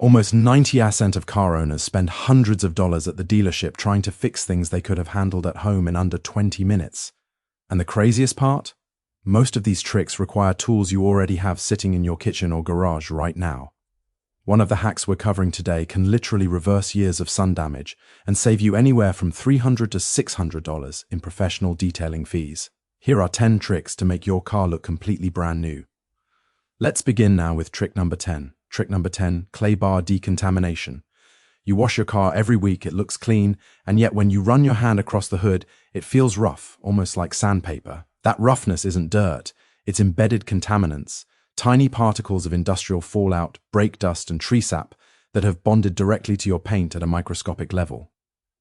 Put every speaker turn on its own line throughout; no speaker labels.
Almost 90% of car owners spend hundreds of dollars at the dealership trying to fix things they could have handled at home in under 20 minutes. And the craziest part? Most of these tricks require tools you already have sitting in your kitchen or garage right now. One of the hacks we're covering today can literally reverse years of sun damage and save you anywhere from $300 to $600 in professional detailing fees. Here are 10 tricks to make your car look completely brand new. Let's begin now with trick number 10. Trick number 10, clay bar decontamination. You wash your car every week, it looks clean, and yet when you run your hand across the hood, it feels rough, almost like sandpaper. That roughness isn't dirt, it's embedded contaminants, tiny particles of industrial fallout, brake dust, and tree sap that have bonded directly to your paint at a microscopic level.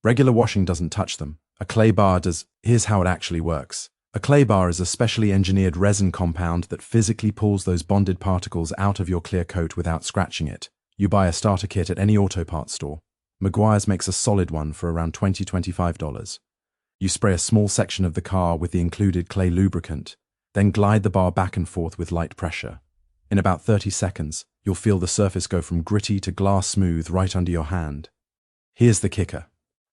Regular washing doesn't touch them. A clay bar does. Here's how it actually works. A clay bar is a specially engineered resin compound that physically pulls those bonded particles out of your clear coat without scratching it. You buy a starter kit at any auto parts store. Meguiar's makes a solid one for around $20 to $25. You spray a small section of the car with the included clay lubricant, then glide the bar back and forth with light pressure. In about 30 seconds, you'll feel the surface go from gritty to glass smooth right under your hand. Here's the kicker.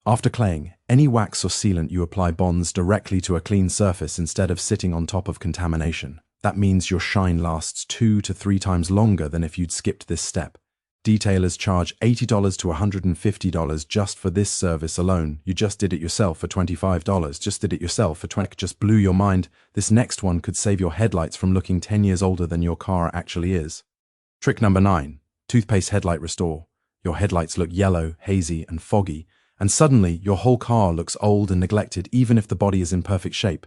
After claying, any wax or sealant you apply bonds directly to a clean surface instead of sitting on top of contamination. That means your shine lasts 2 to 3 times longer than if you'd skipped this step. Detailers charge $80 to $150 just for this service alone. You just did it yourself for $25. Just did it yourself for $20. Just blew your mind. This next one could save your headlights from looking 10 years older than your car actually is. Trick number 9. Toothpaste headlight restore. Your headlights look yellow, hazy, and foggy, and suddenly your whole car looks old and neglected even if the body is in perfect shape.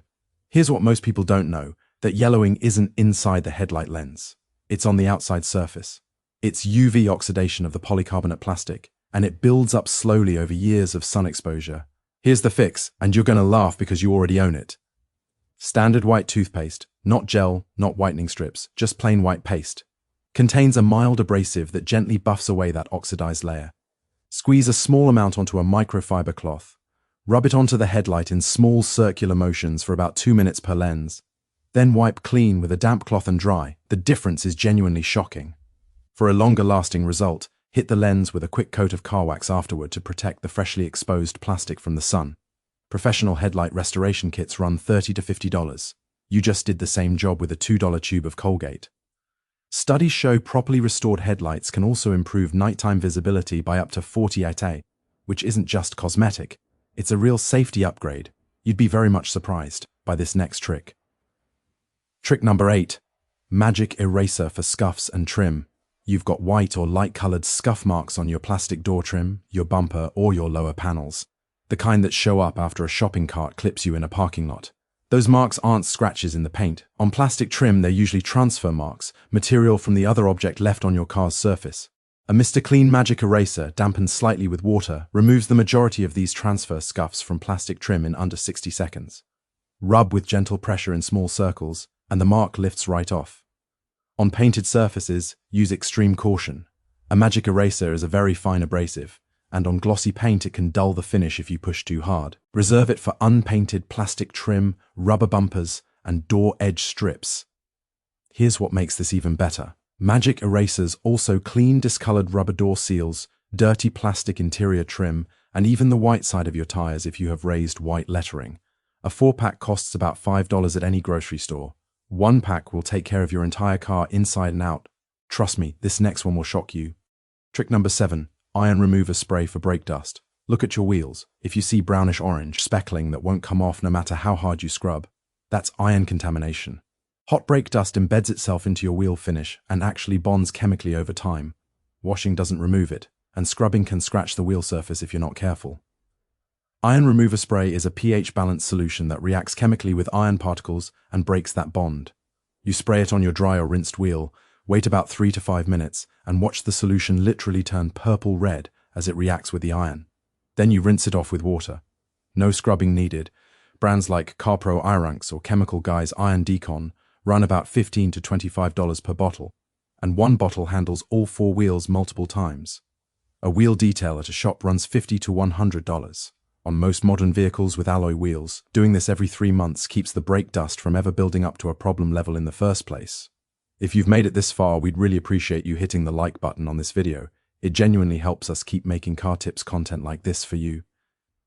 Here's what most people don't know, that yellowing isn't inside the headlight lens. It's on the outside surface. It's UV oxidation of the polycarbonate plastic, and it builds up slowly over years of sun exposure. Here's the fix, and you're gonna laugh because you already own it. Standard white toothpaste, not gel, not whitening strips, just plain white paste. Contains a mild abrasive that gently buffs away that oxidized layer. Squeeze a small amount onto a microfiber cloth. Rub it onto the headlight in small circular motions for about 2 minutes per lens. Then wipe clean with a damp cloth and dry. The difference is genuinely shocking. For a longer lasting result, hit the lens with a quick coat of car wax afterward to protect the freshly exposed plastic from the sun. Professional headlight restoration kits run $30 to $50. You just did the same job with a $2 tube of Colgate. Studies show properly restored headlights can also improve nighttime visibility by up to 48%, which isn't just cosmetic, it's a real safety upgrade. You'd be very much surprised by this next trick. Trick number 8. Magic eraser for scuffs and trim. You've got white or light-colored scuff marks on your plastic door trim, your bumper, or your lower panels. The kind that show up after a shopping cart clips you in a parking lot. Those marks aren't scratches in the paint. On plastic trim, they're usually transfer marks, material from the other object left on your car's surface. A Mr. Clean Magic Eraser, dampened slightly with water, removes the majority of these transfer scuffs from plastic trim in under 60 seconds. Rub with gentle pressure in small circles, and the mark lifts right off. On painted surfaces, use extreme caution. A magic eraser is a very fine abrasive, and on glossy paint it can dull the finish if you push too hard. Reserve it for unpainted plastic trim, rubber bumpers, and door edge strips. Here's what makes this even better. Magic erasers also clean discolored rubber door seals, dirty plastic interior trim, and even the white side of your tires if you have raised white lettering. A 4-pack costs about $5 at any grocery store. 1 pack will take care of your entire car inside and out. Trust me, this next one will shock you. Trick number 7. Iron remover spray for brake dust. Look at your wheels. If you see brownish-orange speckling that won't come off no matter how hard you scrub, that's iron contamination. Hot brake dust embeds itself into your wheel finish and actually bonds chemically over time. Washing doesn't remove it, and scrubbing can scratch the wheel surface if you're not careful. Iron remover spray is a pH-balanced solution that reacts chemically with iron particles and breaks that bond. You spray it on your dry or rinsed wheel, wait about 3 to 5 minutes, and watch the solution literally turn purple-red as it reacts with the iron. Then you rinse it off with water. No scrubbing needed. Brands like CarPro Ironx or Chemical Guy's Iron Decon run about $15 to $25 per bottle, and 1 bottle handles all 4 wheels multiple times. A wheel detail at a shop runs $50 to $100. On most modern vehicles with alloy wheels, doing this every 3 months keeps the brake dust from ever building up to a problem level in the first place. If you've made it this far, we'd really appreciate you hitting the like button on this video. It genuinely helps us keep making car tips content like this for you.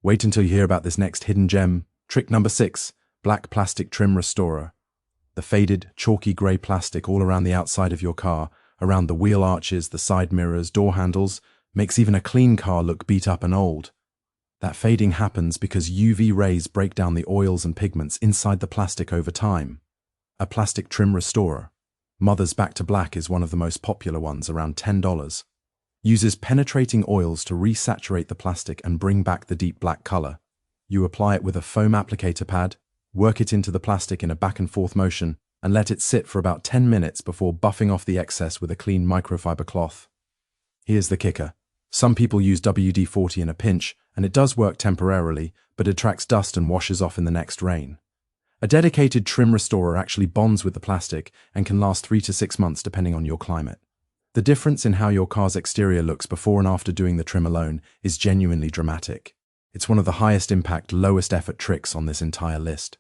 Wait until you hear about this next hidden gem. Trick number 6, black plastic trim restorer. The faded, chalky grey plastic all around the outside of your car, around the wheel arches, the side mirrors, door handles, makes even a clean car look beat up and old. That fading happens because UV rays break down the oils and pigments inside the plastic over time. A plastic trim restorer, Mother's Back to Black, is one of the most popular ones, around $10. Uses penetrating oils to resaturate the plastic and bring back the deep black color. You apply it with a foam applicator pad, work it into the plastic in a back and forth motion, and let it sit for about 10 minutes before buffing off the excess with a clean microfiber cloth. Here's the kicker. Some people use WD-40 in a pinch, and it does work temporarily, but it attracts dust and washes off in the next rain. A dedicated trim restorer actually bonds with the plastic and can last 3 to 6 months depending on your climate. The difference in how your car's exterior looks before and after doing the trim alone is genuinely dramatic. It's one of the highest impact, lowest effort tricks on this entire list.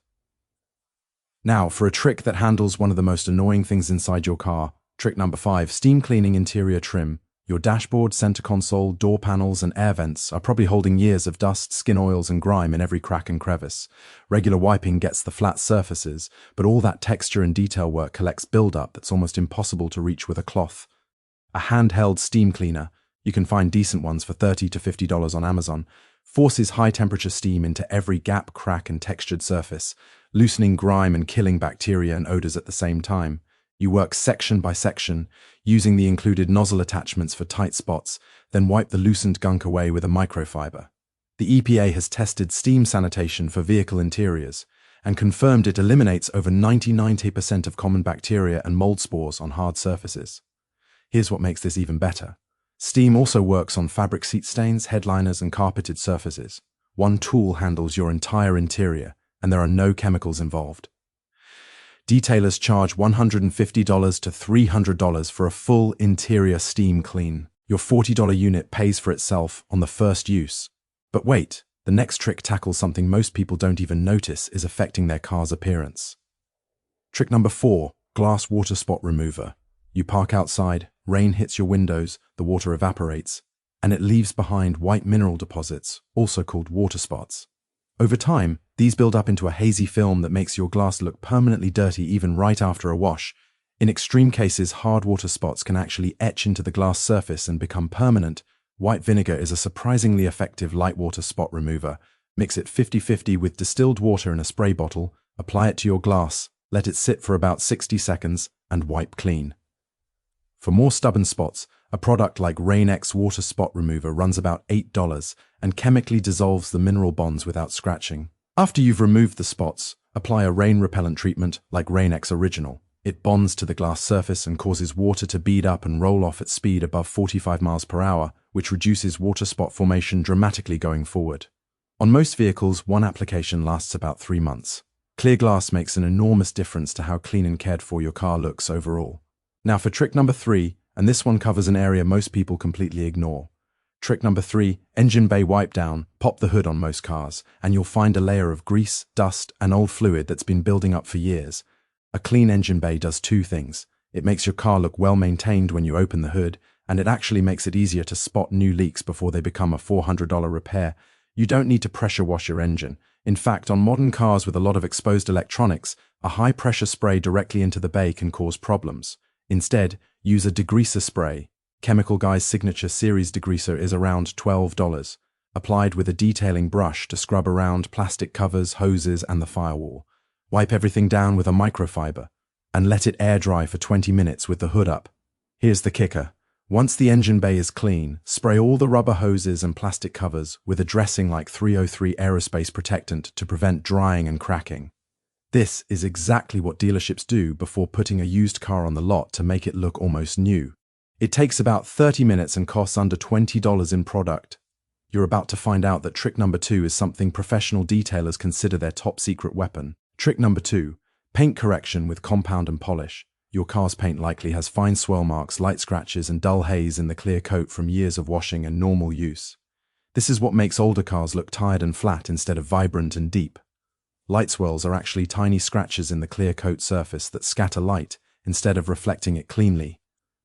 Now, for a trick that handles one of the most annoying things inside your car, trick number 5, steam cleaning interior trim. Your dashboard, center console, door panels, and air vents are probably holding years of dust, skin oils, and grime in every crack and crevice. Regular wiping gets the flat surfaces, but all that texture and detail work collects buildup that's almost impossible to reach with a cloth. A handheld steam cleaner, you can find decent ones for $30 to $50 on Amazon, forces high-temperature steam into every gap, crack, and textured surface, loosening grime and killing bacteria and odors at the same time. You work section by section, using the included nozzle attachments for tight spots, then wipe the loosened gunk away with a microfiber. The EPA has tested steam sanitation for vehicle interiors and confirmed it eliminates over 90% of common bacteria and mold spores on hard surfaces. Here's what makes this even better. Steam also works on fabric seat stains, headliners, and carpeted surfaces. One tool handles your entire interior, and there are no chemicals involved. Detailers charge $150 to $300 for a full interior steam clean. Your $40 unit pays for itself on the first use. But wait, the next trick tackles something most people don't even notice is affecting their car's appearance. Trick number 4, glass water spot remover. You park outside, rain hits your windows, the water evaporates, and it leaves behind white mineral deposits, also called water spots. Over time, these build up into a hazy film that makes your glass look permanently dirty even right after a wash. In extreme cases, hard water spots can actually etch into the glass surface and become permanent. White vinegar is a surprisingly effective light water spot remover. Mix it 50-50 with distilled water in a spray bottle, apply it to your glass, let it sit for about 60 seconds, and wipe clean. For more stubborn spots, a product like Rain-X Water Spot Remover runs about $8 and chemically dissolves the mineral bonds without scratching. After you've removed the spots, apply a rain repellent treatment like Rain-X Original. It bonds to the glass surface and causes water to bead up and roll off at speed above 45 miles per hour, which reduces water spot formation dramatically going forward. On most vehicles, one application lasts about 3 months. Clear glass makes an enormous difference to how clean and cared for your car looks overall. Now for trick number 3, and this one covers an area most people completely ignore. Trick number 3, engine bay wipe down. Pop the hood on most cars, and you'll find a layer of grease, dust, and old fluid that's been building up for years. A clean engine bay does 2 things. It makes your car look well maintained when you open the hood, and it actually makes it easier to spot new leaks before they become a $400 repair. You don't need to pressure wash your engine. In fact, on modern cars with a lot of exposed electronics, a high-pressure spray directly into the bay can cause problems. Instead, use a degreaser spray. Chemical Guy's signature series degreaser is around $12, applied with a detailing brush to scrub around plastic covers, hoses, and the firewall. Wipe everything down with a microfiber, and let it air dry for 20 minutes with the hood up. Here's the kicker. Once the engine bay is clean, spray all the rubber hoses and plastic covers with a dressing like 303 aerospace protectant to prevent drying and cracking. This is exactly what dealerships do before putting a used car on the lot to make it look almost new. It takes about 30 minutes and costs under $20 in product. You're about to find out that trick number 2 is something professional detailers consider their top secret weapon. Trick number 2, paint correction with compound and polish. Your car's paint likely has fine swirl marks, light scratches, and dull haze in the clear coat from years of washing and normal use. This is what makes older cars look tired and flat instead of vibrant and deep. Light swirls are actually tiny scratches in the clear coat surface that scatter light instead of reflecting it cleanly.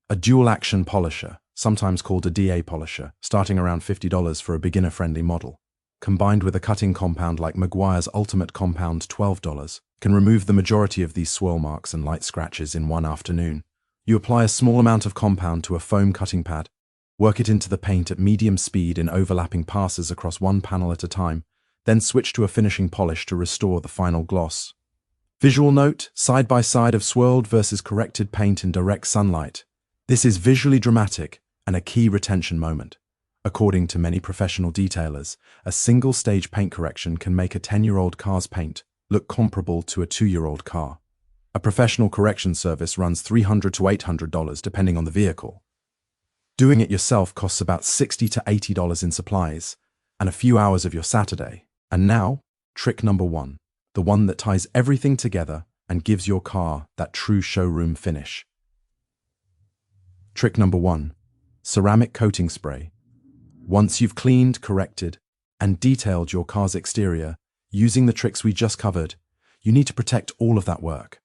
A dual-action polisher, sometimes called a DA polisher, starting around $50 for a beginner-friendly model, combined with a cutting compound like Meguiar's Ultimate Compound $12, can remove the majority of these swirl marks and light scratches in one afternoon. You apply a small amount of compound to a foam cutting pad, work it into the paint at medium speed in overlapping passes across one panel at a time, then switch to a finishing polish to restore the final gloss. Visual note, side by side of swirled versus corrected paint in direct sunlight. This is visually dramatic and a key retention moment. According to many professional detailers, a single-stage paint correction can make a 10-year-old car's paint look comparable to a 2-year-old car. A professional correction service runs $300 to $800 depending on the vehicle. Doing it yourself costs about $60 to $80 in supplies and a few hours of your Saturday. And now, trick number 1, the one that ties everything together and gives your car that true showroom finish. Trick number 1, ceramic coating spray. Once you've cleaned, corrected, and detailed your car's exterior, using the tricks we just covered, you need to protect all of that work.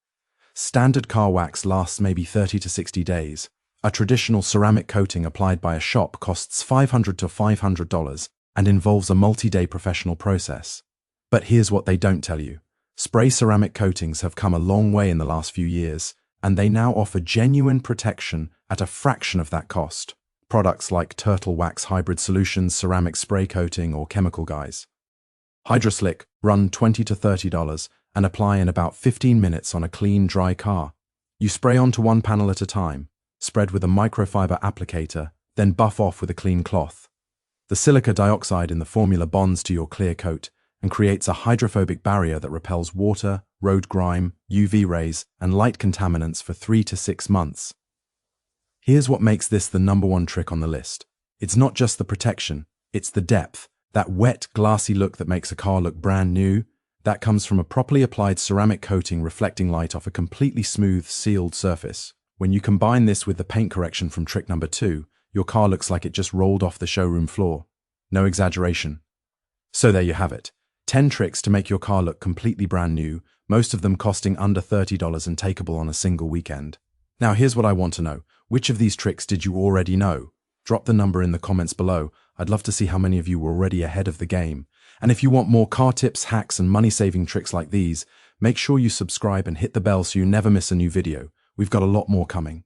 Standard car wax lasts maybe 30 to 60 days. A traditional ceramic coating applied by a shop costs $500 to $500 and involves a multi-day professional process. But here's what they don't tell you. Spray ceramic coatings have come a long way in the last few years, and they now offer genuine protection at a fraction of that cost. Products like Turtle Wax Hybrid Solutions, ceramic spray coating, or Chemical Guys. HydroSlick run $20 to $30 and apply in about 15 minutes on a clean, dry car. You spray onto one panel at a time, spread with a microfiber applicator, then buff off with a clean cloth. The silica dioxide in the formula bonds to your clear coat and creates a hydrophobic barrier that repels water, road grime, UV rays, and light contaminants for 3 to 6 months. Here's what makes this the number 1 trick on the list. It's not just the protection, it's the depth. That wet, glassy look that makes a car look brand new, that comes from a properly applied ceramic coating reflecting light off a completely smooth, sealed surface. When you combine this with the paint correction from trick number 2, your car looks like it just rolled off the showroom floor. No exaggeration. So there you have it. 10 tricks to make your car look completely brand new, most of them costing under $30 and takeable on a single weekend. Now here's what I want to know. Which of these tricks did you already know? Drop the number in the comments below. I'd love to see how many of you were already ahead of the game. And if you want more car tips, hacks, and money-saving tricks like these, make sure you subscribe and hit the bell so you never miss a new video. We've got a lot more coming.